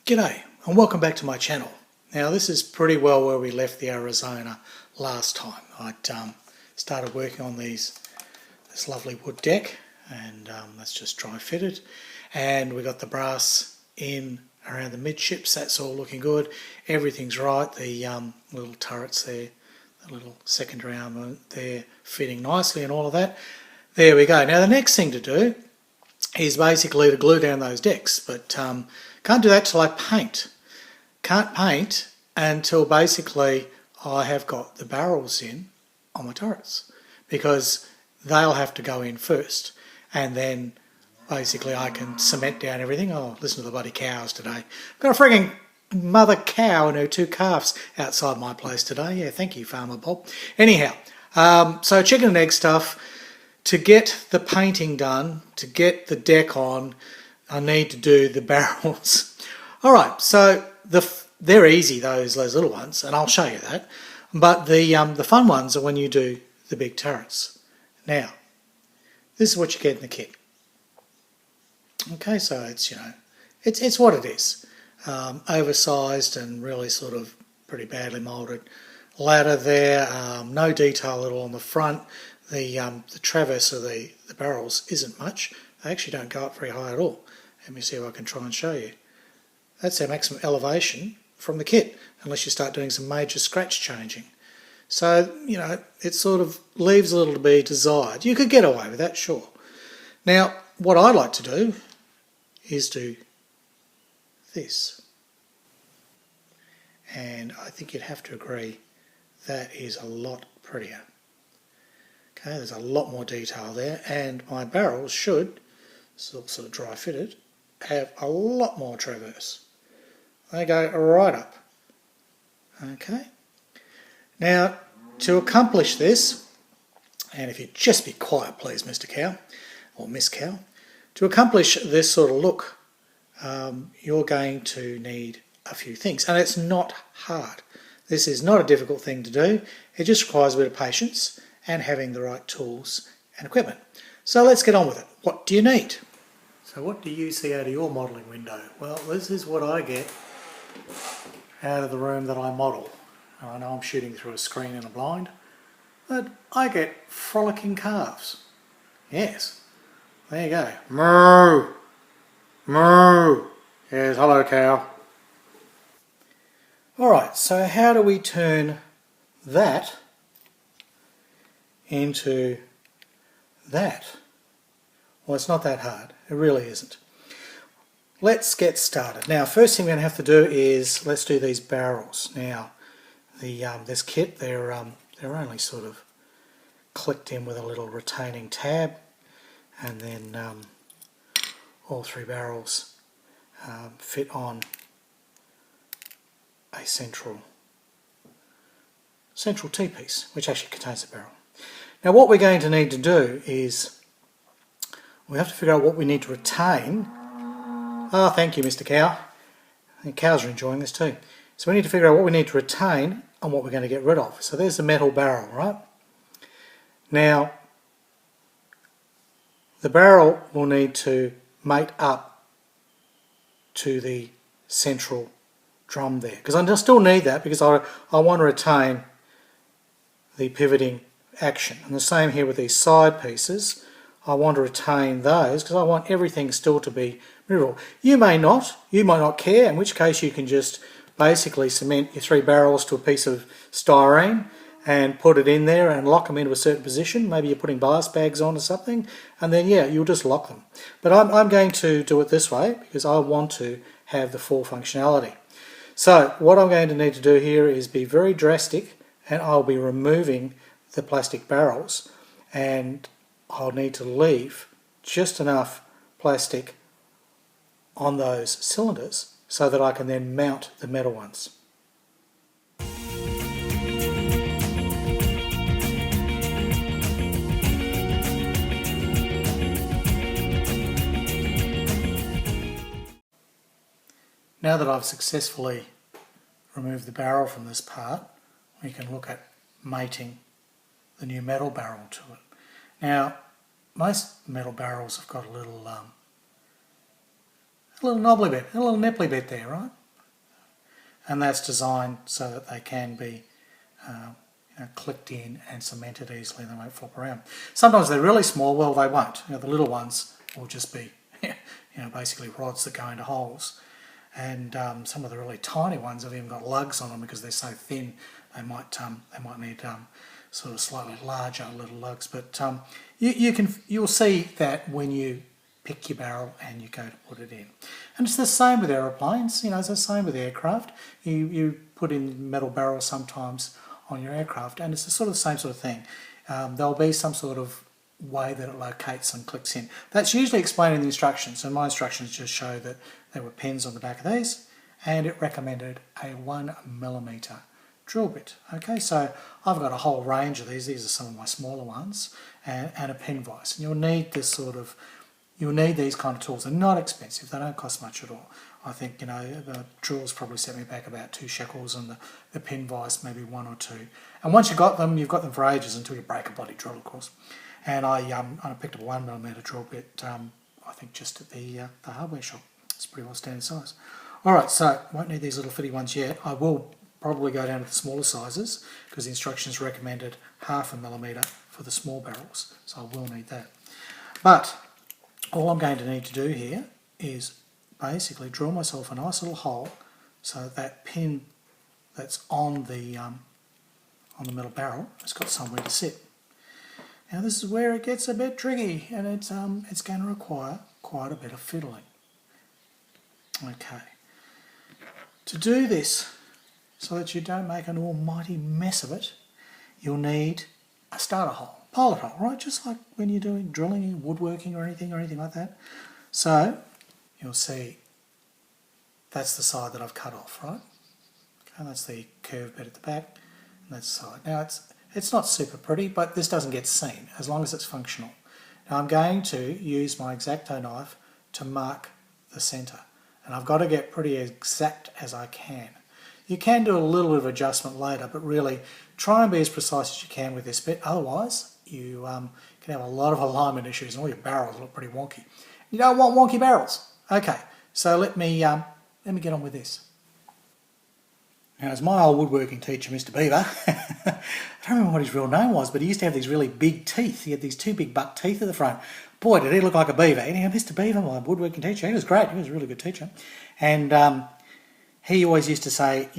G'day and welcome back to my channel. Now this is pretty well where we left the Arizona last time. I started working on this lovely wood deck, and that's just dry fitted, and we got the brass in around the midships. That's all looking good. Everything's right. The little turrets there, the little secondary armour, they're fitting nicely and all of that. There we go. Now the next thing to do is basically to glue down those decks, but can't do that till I paint. Can't paint until basically I have got the barrels in on my turrets, because they'll have to go in first, and then basically I can cement down everything. Oh, listen to the bloody cows today. I've got a frigging mother cow and her two calves outside my place today. Yeah, thank you, Farmer Bob. Anyhow, so chicken and egg stuff. To get the painting done, to get the deck on, I need to do the barrels. Alright, so they're easy, those little ones, and I'll show you that. But the fun ones are when you do the big turrets. Now, this is what you get in the kit. Okay, so it's, you know, it's what it is. Oversized and really sort of pretty badly moulded ladder there. No detail at all on the front. The traverse of the barrels isn't much. They actually don't go up very high at all. Let me see if I can try and show you. That's our maximum elevation from the kit, unless you start doing some major scratch changing. So, you know, it sort of leaves a little to be desired. You could get away with that, sure. Now, what I like to do is do this. And I think you'd have to agree that is a lot prettier. Okay, there's a lot more detail there, and my barrels should, sort of dry fitted, have a lot more traverse. They go right up. Okay. Now, to accomplish this, and if you'd just be quiet please, Mr. Cow, or Miss Cow, to accomplish this sort of look, you're going to need a few things, and it's not hard. This is not a difficult thing to do. It just requires a bit of patience and having the right tools and equipment. So let's get on with it. What do you need? So what do you see out of your modelling window? Well, this is what I get out of the room that I model. I know I'm shooting through a screen in a blind, but I get frolicking calves. Yes, there you go. Moo! Moo! Yes, hello cow. Alright, so how do we turn that into that? Well, it's not that hard. It really isn't. Let's get started. Now, first thing we're going to have to do is let's do these barrels. Now, this kit, they're only sort of clicked in with a little retaining tab, and then all three barrels fit on a central T-piece, which actually contains the barrel. Now what we're going to need to do is we have to figure out what we need to retain. Oh, thank you, Mr. Cow. The cows are enjoying this too. So we need to figure out what we need to retain and what we're going to get rid of. So there's the metal barrel, right? Now, the barrel will need to mate up to the central drum there, because I still need that because I want to retain the pivoting action. And the same here with these side pieces. I want to retain those because I want everything still to be movable. You might not care, in which case you can just basically cement your three barrels to a piece of styrene and put it in there and lock them into a certain position. Maybe you're putting bias bags on or something, and then yeah, you'll just lock them. But I'm going to do it this way because I want to have the full functionality. So what I'm going to need to do here is be very drastic, and I'll be removing the plastic barrels, and I'll need to leave just enough plastic on those cylinders so that I can then mount the metal ones. Now that I've successfully removed the barrel from this part, we can look at mating the new metal barrel to it. Now, most metal barrels have got a little a little knobbly bit, a little nipply bit there, right? And that's designed so that they can be clicked in and cemented easily and they won't flop around. Sometimes they're really small, well they won't. The little ones will just be basically rods that go into holes. And some of the really tiny ones have even got lugs on them because they're so thin they might need sort of slightly larger little lugs. But you'll see that when you pick your barrel and you go to put it in. And it's the same with aeroplanes, it's the same with aircraft. You put in metal barrels sometimes on your aircraft and it's the same sort of thing. There'll be some sort of way that it locates and clicks in. That's usually explained in the instructions, and my instructions just show that there were pins on the back of these and it recommended a 1mm drill bit. Okay, so I've got a whole range of these. These are some of my smaller ones, and a pin vise. And you'll need these kind of tools. They're not expensive. They don't cost much at all. I think the drills probably set me back about 2 shekels, and the pin vise maybe 1 or 2. And once you've got them for ages until you break a bloody drill, of course. And I picked up a 1mm drill bit. I think just at the hardware shop. It's pretty well standard size. All right, so won't need these little fitty ones yet. I will probably go down to the smaller sizes because the instructions recommended 0.5 mm for the small barrels, so I will need that. But all I'm going to need to do here is basically drill myself a nice little hole so that pin that's on the metal barrel has got somewhere to sit. Now this is where it gets a bit tricky, and it's going to require quite a bit of fiddling. Okay, to do this so that you don't make an almighty mess of it, you'll need a starter hole, pilot hole, right? Just like when you're doing drilling, woodworking or anything like that. So you'll see that's the side that I've cut off, right? Okay, that's the curved bit at the back, and that's the side. Now it's not super pretty, but this doesn't get seen as long as it's functional. Now I'm going to use my X-Acto knife to mark the centre, and I've got to get pretty exact as I can. You can do a little bit of adjustment later, but really try and be as precise as you can with this bit. Otherwise, you can have a lot of alignment issues and all your barrels look pretty wonky. You don't want wonky barrels. Okay, so let me get on with this. Now, as my old woodworking teacher, Mr. Beaver, I don't remember what his real name was, but he used to have these really big teeth. He had these 2 big buck teeth at the front. Boy, did he look like a beaver. Anyhow, Mr. Beaver, my woodworking teacher, he was great. He was a really good teacher. And he always used to say,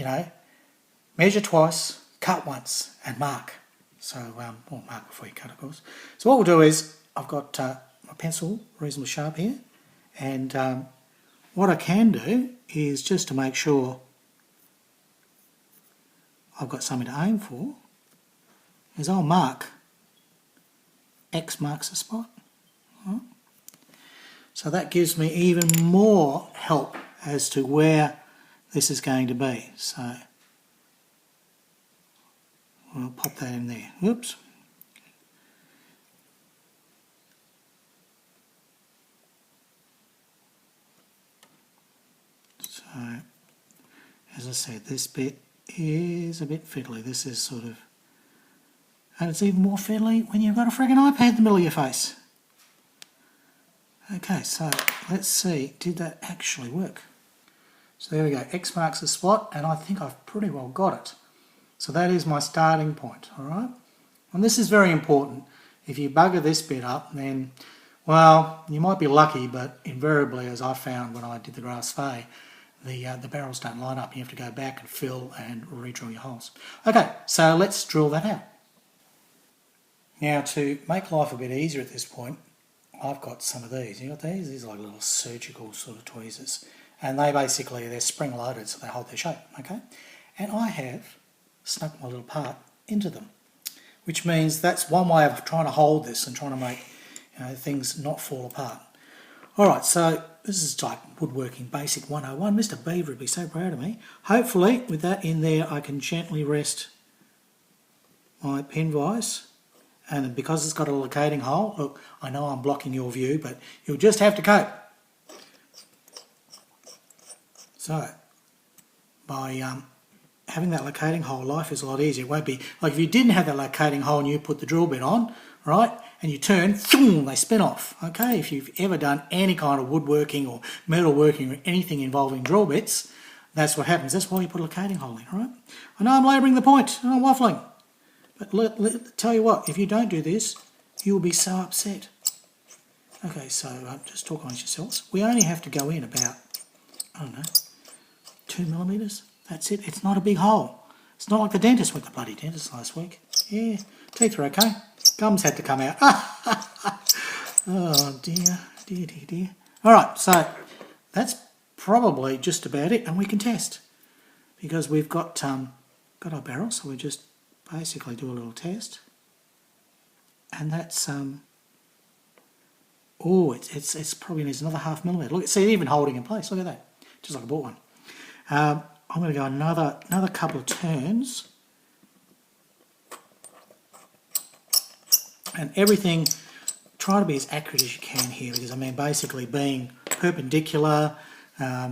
measure twice, cut once, and mark. So, mark before you cut, of course. So what we'll do is, I've got my pencil reasonably sharp here, and what I can do is just to make sure I've got something to aim for, is I'll mark. X marks the spot. Right. So that gives me even more help as to where this is going to be. So we'll pop that in there. Oops. So, as I said, this bit is a bit fiddly. This is sort of, and it's even more fiddly when you've got a friggin' iPad in the middle of your face. Okay, so let's see, did that actually work? So there we go, X marks the spot, and I think I've pretty well got it. So that is my starting point, alright? And this is very important. If you bugger this bit up, then, well, you might be lucky, but invariably, as I found when I did the grass fay, the barrels don't line up. You have to go back and fill and re-drill your holes. Okay, so let's drill that out. Now, to make life a bit easier at this point, I've got some of these. You got these? These are like little surgical sort of tweezers. And they're spring-loaded, so they hold their shape, okay? And I have snuck my little part into them, which means that's one way of trying to hold this and trying to make things not fall apart. Alright, so this is like woodworking basic 101. Mr. Beaver would be so proud of me. Hopefully, with that in there, I can gently rest my pin vise. And because it's got a locating hole, look, I know I'm blocking your view, but you'll just have to cope. So, by having that locating hole, life is a lot easier. It won't be, like if you didn't have that locating hole and you put the drill bit on, right, and you turn, they spin off. Okay, if you've ever done any kind of woodworking or metalworking or anything involving drill bits, that's what happens. That's why you put a locating hole in, all right? I know I'm labouring the point, and I'm waffling, but tell you what, if you don't do this, you will be so upset. Okay, so just talk amongst yourselves. We only have to go in about, I don't know, 2 millimetres. That's it. It's not a big hole. It's not like the dentist. Went to the bloody dentist last week. Yeah, teeth are okay. Gums had to come out. Oh dear, dear, dear, dear. All right, so that's probably just about it, and we can test because we've got our barrel. So we just basically do a little test, and that's oh, it's probably needs another 0.5 millimetre. Look, see, even holding in place. Look at that, just like I bought one. I'm going to go another couple of turns, and everything. Try to be as accurate as you can here, because I mean, basically being perpendicular,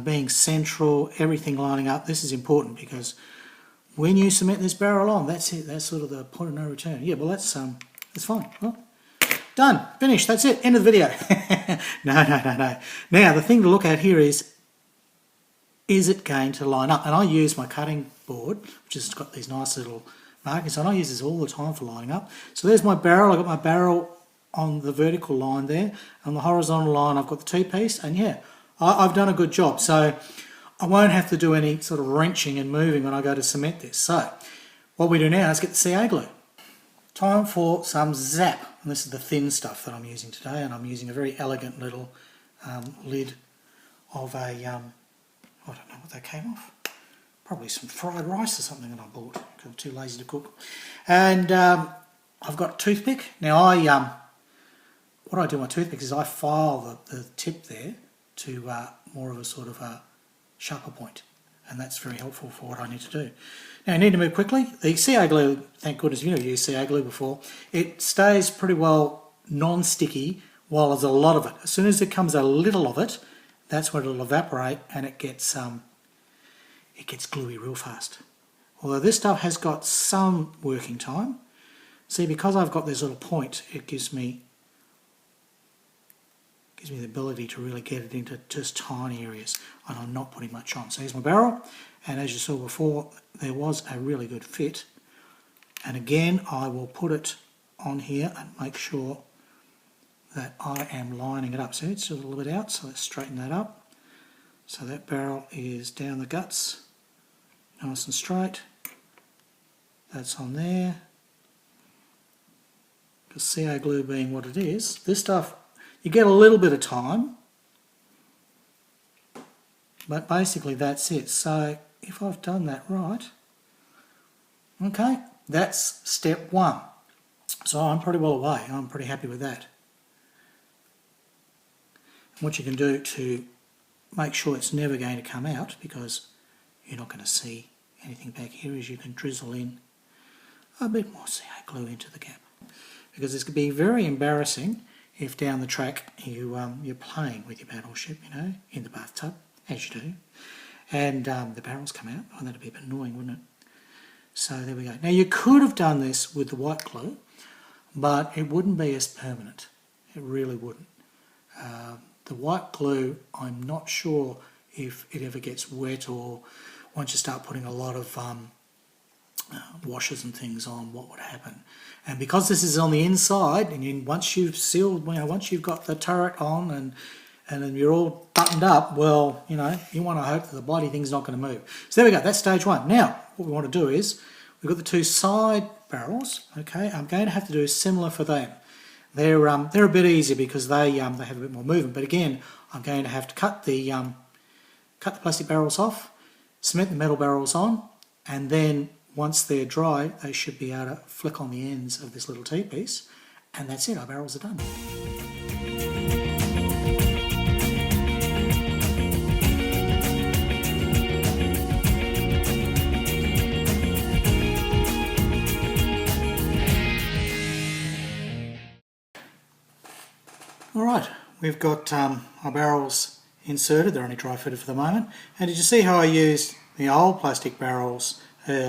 being central, everything lining up. This is important because when you cement this barrel on, that's it. That's sort of the point of no return. Yeah, well, that's fine. Well, done, finished. That's it. End of the video. No. Now the thing to look at here is it going to line up? And I use my cutting board, which has got these nice little markings, and I use this all the time for lining up. So there's my barrel. I've got my barrel on the vertical line there. On the horizontal line, I've got the T-piece, and yeah, I've done a good job. So I won't have to do any sort of wrenching and moving when I go to cement this. So what we do now is get the CA glue. Time for some zap. And this is the thin stuff that I'm using today, and I'm using a very elegant little lid of a, I don't know what that came off. Probably some fried rice or something that I bought because I'm too lazy to cook. And I've got a toothpick. Now what I do with my toothpick is I file the tip there to more of a sort of a sharper point, and that's very helpful for what I need to do. Now I need to move quickly. The CA glue, thank goodness you've used CA glue before, it stays pretty well non-sticky while there's a lot of it. As soon as there comes a little of it, that's when it'll evaporate and it gets gluey real fast. Although this stuff has got some working time. See, because I've got this little point, it gives me the ability to really get it into just tiny areas, and I'm not putting much on. So here's my barrel, and as you saw before, there was a really good fit. And again, I will put it on here and make sure that I am lining it up. See, it's just a little bit out, so let's straighten that up. So that barrel is down the guts, nice and straight. That's on there. Because CA glue being what it is, this stuff, you get a little bit of time, but basically that's it. So if I've done that right, okay, that's step one. So I'm pretty well away. I'm pretty happy with that. And what you can do to make sure it's never going to come out, because you're not going to see anything back here, is you can drizzle in a bit more CA glue into the gap. Because this could be very embarrassing if down the track you're playing with your battleship, in the bathtub, as you do, and the barrels come out. Oh, that'd be a bit annoying, wouldn't it? So there we go. Now you could have done this with the white glue, but it wouldn't be as permanent. It really wouldn't. The white glue, I'm not sure if it ever gets wet, or once you start putting a lot of washers and things on, what would happen. And because this is on the inside, and once you've sealed, once you've got the turret on and then you're all buttoned up, well, you want to hope that the bloody thing's not going to move. So there we go, that's stage one. Now, what we want to do is, we've got the two side barrels, okay, I'm going to have to do similar for them. They're a bit easier because they have a bit more movement, but again, I'm going to have to cut the plastic barrels off, cement the metal barrels on, and then once they're dry, they should be able to flick on the ends of this little T-piece, and that's it, our barrels are done. Alright, we've got our barrels inserted, they're only dry fitted for the moment, and did you see how I used the old plastic barrels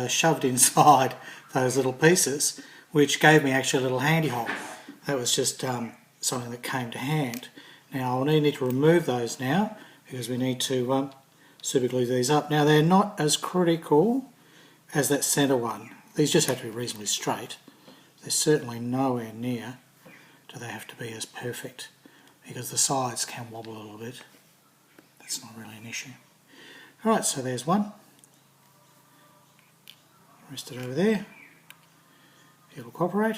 shoved inside those little pieces, which gave me actually a little handy hole. That was just something that came to hand. Now I'll need to remove those now because we need to super glue these up. Now they're not as critical as that centre one. These just have to be reasonably straight. They're certainly nowhere near do they have to be as perfect because the sides can wobble a little bit. That's not really an issue. Alright, so there's one. Rest it over there. It'll cooperate.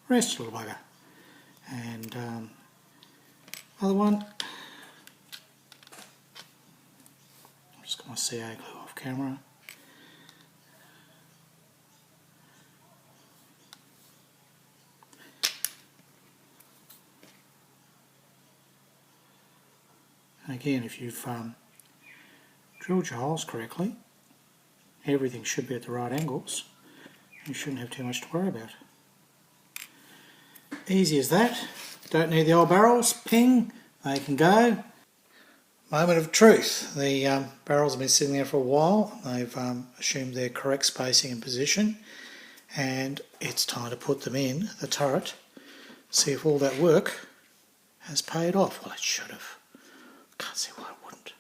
Rest your little bugger. And other one. I've just got my CA glue off camera. And again, if you've drilled your holes correctly, everything should be at the right angles. You shouldn't have too much to worry about. Easy as that. Don't need the old barrels. Ping, they can go. Moment of truth. The barrels have been sitting there for a while. They've assumed their correct spacing and position, and it's time to put them in the turret. See if all that work has paid off. Well, it should have. Can't see why it wouldn't.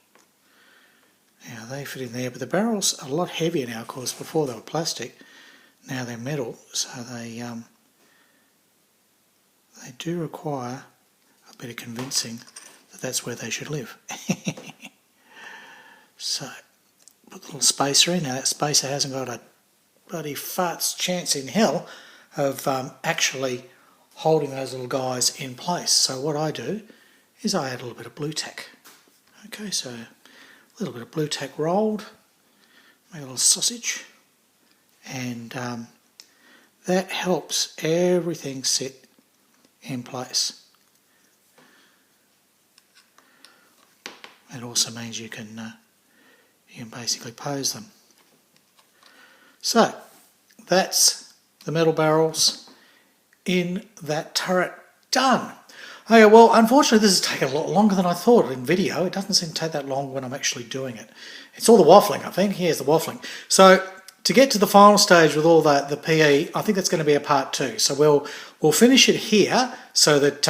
Now they fit in there, but the barrels are a lot heavier now. Of course, before they were plastic, now they're metal, so they do require a bit of convincing that that's where they should live. So, put the little spacer in. Now that spacer hasn't got a bloody fart's chance in hell of actually holding those little guys in place. So what I do is I add a little bit of blue tack. Okay, so a little bit of blue tack rolled, make a little sausage, and that helps everything sit in place. It also means you can basically pose them. So that's the metal barrels in that turret done. Okay, well, unfortunately this has taken a lot longer than I thought in video. It doesn't seem to take that long when I'm actually doing it. It's all the waffling, I think. Here's the waffling. So to get to the final stage with all the PE, I think that's going to be a part 2. So we'll finish it here so that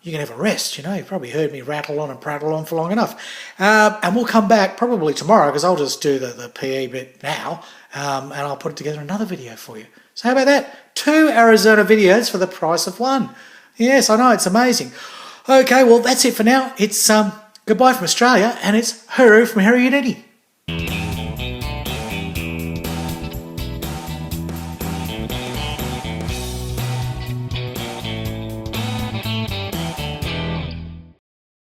you can have a rest. You know, you've probably heard me rattle on and prattle on for long enough. And we'll come back probably tomorrow because I'll just do the PE bit now and I'll put together another video for you. So how about that? 2 Arizona videos for the price of 1. Yes, I know, it's amazing. Okay, well, that's it for now. It's goodbye from Australia, and it's hooroo from Harry and Eddie.